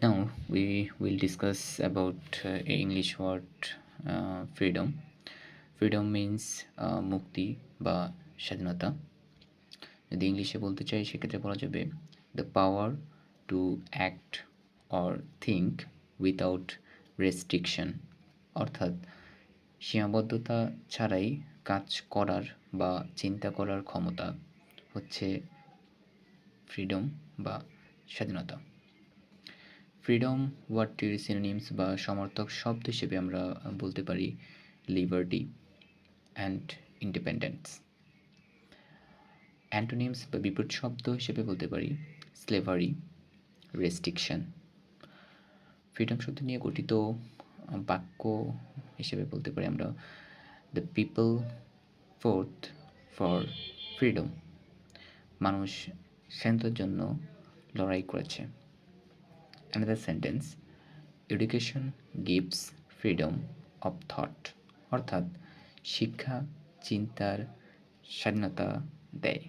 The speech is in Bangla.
Now we will discuss about English word freedom. Freedom means মুক্তি বা স্বাধীনতা। যদি ইংলিশে বলতে চাই সেক্ষেত্রে বলা যাবে the power to act or think without restriction, অর্থাৎ সীমাবদ্ধতা ছাড়াই কাজ করার বা চিন্তা করার ক্ষমতা হচ্ছে ফ্রিডম বা স্বাধীনতা। ফ্রিডম ওয়ার্ডটির সিনোনিমস বা সমার্থক শব্দ হিসেবে আমরা বলতে পারি লিবার্টি অ্যান্ড ইন্ডিপেন্ডেন্স। অ্যান্টোনিমস বা বিপরীত শব্দ হিসেবে বলতে পারি স্লেভারি, রেস্ট্রিকশন। ফ্রিডম শব্দ নিয়ে গঠিত বাক্য হিসেবে বলতে পারি আমরা the people fourth for freedom, মানুষ স্বাধীনতার জন্য লড়াই করেছে। Another sentence, education gives freedom of thought, অর্থাৎ শিক্ষা চিন্তার স্বাধীনতা দেয়।